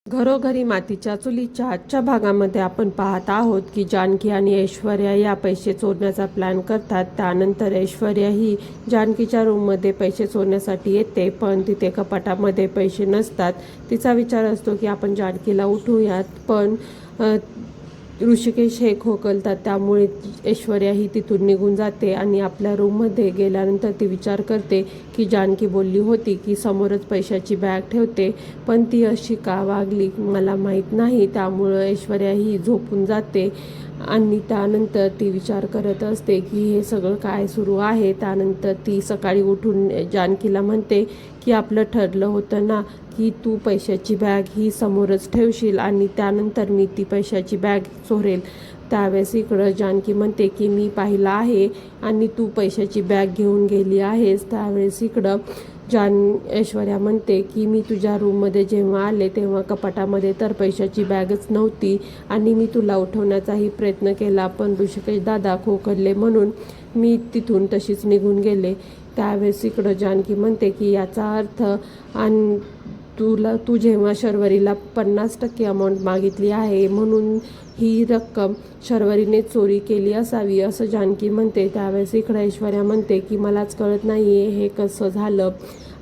घरोघरी मातीच्या चुलीच्या आजच्या भागामध्ये आपण पाहत आहोत की जानकी आणि ऐश्वर्या या पैसे चोरण्याचा प्लॅन करतात. त्यानंतर ऐश्वर्या ही जानकीच्या रूममध्ये पैसे चोरण्यासाठी येते, पण तिथे कपाटामध्ये पैसे नसतात. तिचा विचार असतो की आपण जानकीला उठवूयात, पण ऋषिकेश हे खोकलतात. त्यामुळे ऐश्वर्या ही तिथून निघून जाते आणि आपल्या रूममध्ये गेल्यानंतर ती विचार करते की जानकी बोलली होती की समोरच पैशाची बॅग ठेवते, पण ती अशी का वागली मला माहीत नाही. त्यामुळं ऐश्वर्या ही झोपून जाते आणि त्यानंतर ती विचार करत असते की हे सगळं काय सुरू आहे. त्यानंतर ती सकाळी उठून जानकीला म्हणते की आपलं ठरलं होतं ना की तू पैशाची बॅग ही समोरच ठेवशील आणि त्यानंतर मी ती पैशाची बॅग चोरेल. त्यावेळेस इकडं जानकी म्हणते की मी पाहिलं आहे आणि तू पैशाची बॅग घेऊन गेली आहेस. त्यावेळेस इकडं ऐश्वर्या म्हणते की मी तुझ्या रूममध्ये जेव्हा आले तेव्हा कपाटामध्ये तर पैशाची बॅगच नव्हती आणि मी तुला उठवण्याचाही प्रयत्न केला, पण ऋषिकेश दादा खोकरले म्हणून मी तिथून तशीच निघून गेले. त्यावेळेस इकडं जानकी म्हणते की याचा अर्थ आणि तू जेव्हा शर्वरीला 50% अमाऊंट मागितली आहे म्हणून ही रक्कम शर्वरीने चोरी केली असावी असं जानकी म्हणते. त्यावेळेस इकडं ऐश्वर्या म्हणते की मलाच कळत नाही आहे हे कसं झालं.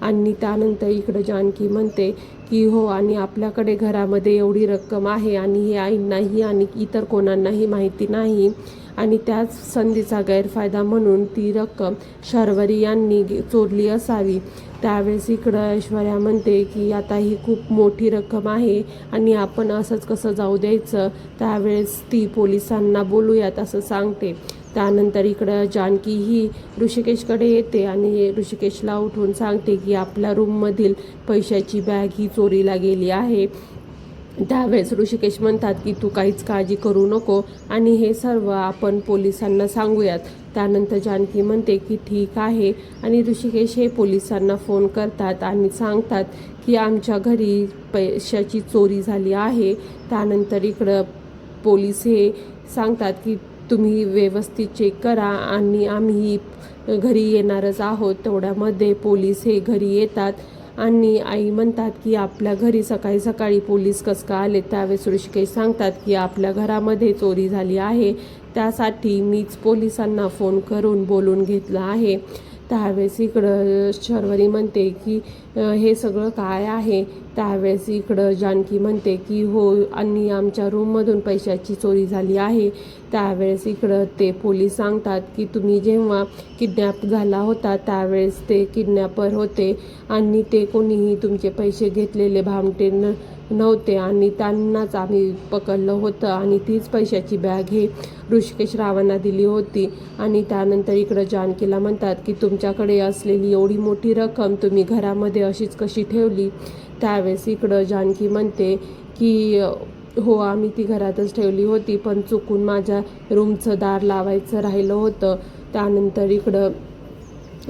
आणि त्यानंतर इकडं जानकी म्हणते की हो, आणि आपल्याकडे घरामध्ये एवढी रक्कम आहे आणि हे आईंनाही आणि इतर कोणांनाही माहिती नाही आणि त्याच संधीचा गैरफायदा म्हणून ती रक्कम शर्वरी यांनी चोरली असावी. त्यावेळेस इकडं ऐश्वर्या म्हणते की आता ही खूप मोठी रक्कम आहे आणि आपण असंच कसं जाऊ द्यायचं. त्यावेळेस ती पोलिसांना बोलूयात असं सांगते. त्यानंतर इकडं जानकी ही ऋषिकेशकडे येते आणि ऋषिकेशला उठून सांगते की आपल्या रूममधील पैशाची बॅग ही चोरीला गेली आहे. त्यावेळेस ऋषिकेश म्हणतात की तू काहीच काळजी करू नको आणि हे सर्व आपण पोलिसांना सांगूयात. त्यानंतर जानकी म्हणते की ठीक आहे आणि ऋषिकेश हे पोलिसांना फोन करतात आणि सांगतात की आमच्या घरी पैशाची चोरी झाली आहे. त्यानंतर इकडं पोलीस हे सांगतात की तुम्ही व्यवस्थित चेक करा आणि आम्ही घरी येणारच आहोत. तेवढ्यामध्ये पोलीस हे घरी येतात आणि आई म्हणतात की आपल्या घरी सकाळी सकाळी पोलीस कसं का आले. त्यावेळेस ऋषिकेश सांगतात की आपल्या घरामध्ये चोरी झाली आहे, त्यासाठी मीच पोलिसांना फोन करून बोलून घेतलं आहे. त्यावेळेस इकडं शर्वरी म्हणते की हे सगळं काय आहे. त्यावेळेस इकडं जानकी म्हणते की हो, आणि आमच्या रूममधून पैशाची चोरी झाली आहे. त्यावेळेस इकडं ते पोलीस सांगतात की तुम्ही जेव्हा किडनॅप झाला होता त्यावेळेस ते किडनॅपर होते आणि ते कोणीही तुमचे पैसे घेतलेले भामटे नव्हते आणि त्यांनाच आम्ही पकडलं होतं आणि तीच पैशाची बॅग हे ऋषिकेश रावांना दिली होती. आणि त्यानंतर इकडं जानकीला म्हणतात की तुमच्याकडे असलेली एवढी मोठी रक्कम तुम्ही घरामध्ये अशीच कशी ठेवली. त्यावेळेस इकडं जानकी म्हणते की हो, आम्ही ती घरातच ठेवली होती, पण चुकून माझ्या रूमचं दार लावायचं राहिलं होतं. त्यानंतर इकडं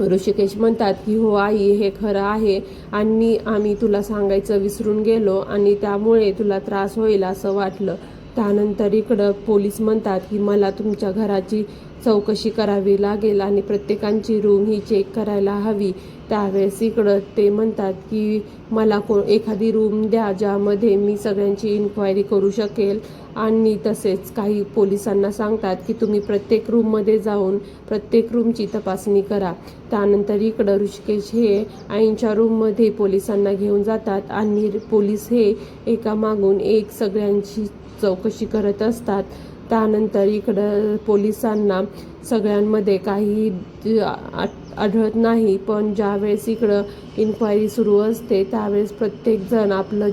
ऋषिकेश म्हणतात की हो आई, हे खरं आहे आणि आम्ही तुला सांगायचं विसरून गेलो आणि त्यामुळे तुला त्रास होईल असं वाटलं. त्यानंतर इकडं पोलीस म्हणतात की मला तुमच्या घराची चौकशी करावी लागेल आणि प्रत्येकांची रूम ही चेक करायला हवी. त्यावेळेस इकडं ते म्हणतात की मला एखादी रूम द्या ज्यामध्ये मी सगळ्यांची इन्क्वायरी करू शकेल आणि तसेच काही पोलिसांना सांगतात की तुम्ही प्रत्येक रूममध्ये जाऊन प्रत्येक रूमची तपासणी करा. त्यानंतर इकडं ऋषिकेश हे आईंच्या रूममध्ये पोलिसांना घेऊन जातात आणि पोलीस हे एकामागून एक सगळ्यांची चौकशी करत असतात. त्यानंतर इकडं पोलिसांना सगळ्यांमध्ये काही आढळत नाही, पण ज्यावेळेस इकडं इन्क्वायरी सुरू असते त्यावेळेस प्रत्येकजण आपलं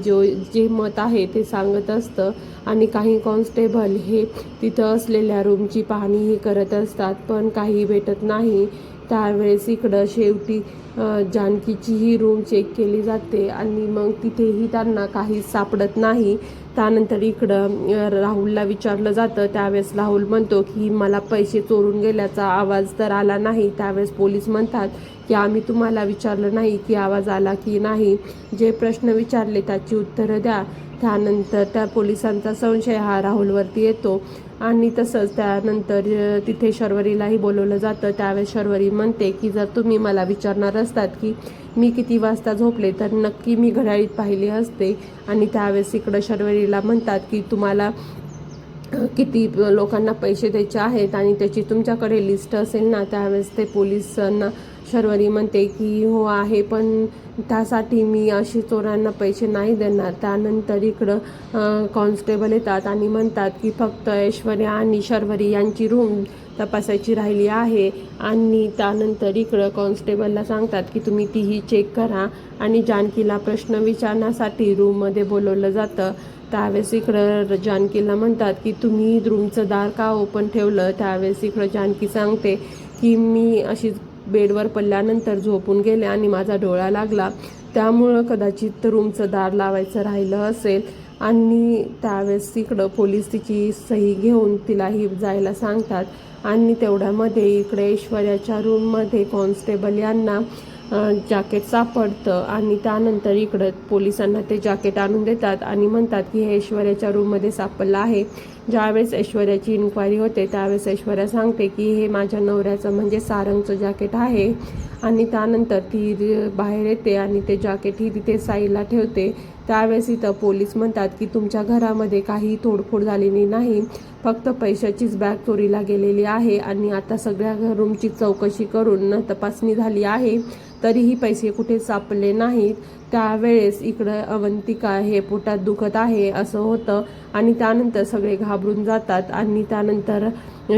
जे मत आहे ते सांगत असतं आणि काही कॉन्स्टेबल हे तिथं असलेल्या रूमची पाहणीही करत असतात, पण काही भेटत नाही. त्यावेळेस इकडं शेवटी जानकीचीही रूम चेक केली जाते आणि मग तिथेही त्यांना काहीच सापडत नाही. त्यानंतर इकडं राहुलला विचारलं जातं. त्यावेळेस राहुल म्हणतो की मला पैसे चोरून गेल्याचा आवाज तर आला नाही. त्यावेळेस पोलीस म्हणतात की आम्ही तुम्हाला विचारलं नाही की आवाज आला की नाही, जे प्रश्न विचारले त्याची उत्तरं द्या. त्यानंतर त्या पोलिसांचा संशय हा राहुलवरती येतो आणि तसंच त्यानंतर तिथे शर्वरीलाही बोलवलं जातं. त्यावेळेस शर्वरी म्हणते की जर तुम्ही मला विचारणार असतात की मी किती वाजता झोपले, तर नक्की मी घड्याळीत पाहिले असते. आणि त्यावेळेस इकडं शर्वरीला म्हणतात की तुम्हाला किती लोकांना पैसे द्यायचे आहेत आणि त्याची तुमच्याकडे लिस्ट असेल ना. त्यावेळेस ते पोलिसांना शर्वरी म्हणते की हो आहे, पण त्यासाठी मी अशी चोरांना पैसे नाही देणार. त्यानंतर इकडं कॉन्स्टेबल येतात आणि म्हणतात की फक्त ऐश्वर्या आणि शर्वरी यांची रूम तपासायची राहिली आहे. आणि त्यानंतर इकडं कॉन्स्टेबलला सांगतात की तुम्ही तीही चेक करा. आणि जानकीला प्रश्न विचारण्यासाठी रूममध्ये बोलवलं जातं. त्यावेळेस इकडं जानकीला म्हणतात की तुम्ही रूमचं दार का ओपन ठेवलं. त्यावेळेस इकडं जानकी सांगते की मी अशीच बेडवर पडल्यानंतर झोपून गेले आणि माझा डोळा लागला, त्यामुळं कदाचित रूमचं दार लावायचं राहिलं असेल. आणि त्यावेळेस इकडं पोलीस तिची सही घेऊन तिलाही जायला सांगतात. आणि तेवढ्यामध्ये इकडे ऐश्वर्याच्या रूममध्ये कॉन्स्टेबल यांना जॅकेट सापडतं. आणि त्यानंतर इकडं पोलिसांना ते जॅकेट आणून देतात आणि म्हणतात की हे ऐश्वर्याच्या रूममध्ये सापडलं आहे. ज्यावेळेस ऐश्वर्याची इन्क्वायरी होते त्यावेळेस ऐश्वर्या सांगते की हे माझ्या नवऱ्याचं म्हणजे सारंगचं जॅकेट आहे. आणि त्यानंतर ती बाहेर येते आणि ते जॅकेट ही तिथे साईडला ठेवते. त्यावेळेस इथं पोलीस म्हणतात की तुमच्या घरामध्ये काही तोडफोड झालेली नाही, फक्त पैशाचीच बॅग चोरीला गेलेली आहे. आणि आता सगळ्या रूमची चौकशी करून तपासणी झाली आहे, तरीही पैसे कुठे सापडले नाहीत. त्यावेळेस इकडं अवंतिका हे पोटात दुखत आहे असं होतं. आणि त्यानंतर सगळे घाबरून जातात. आणि त्यानंतर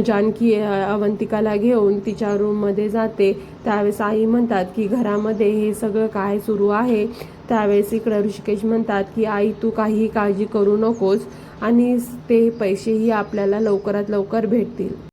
जानकी अवंतिकाला घेऊन तिच्या रूममध्ये जाते. त्यावेळेस आई म्हणतात की घरामध्ये हे सगळं काय सुरू आहे. त्यावेळेस इकडं ऋषिकेश म्हणतात की आई तू काही काळजी करू नकोस आणि ते पैसेही आपल्याला लवकरात लवकर भेटतील.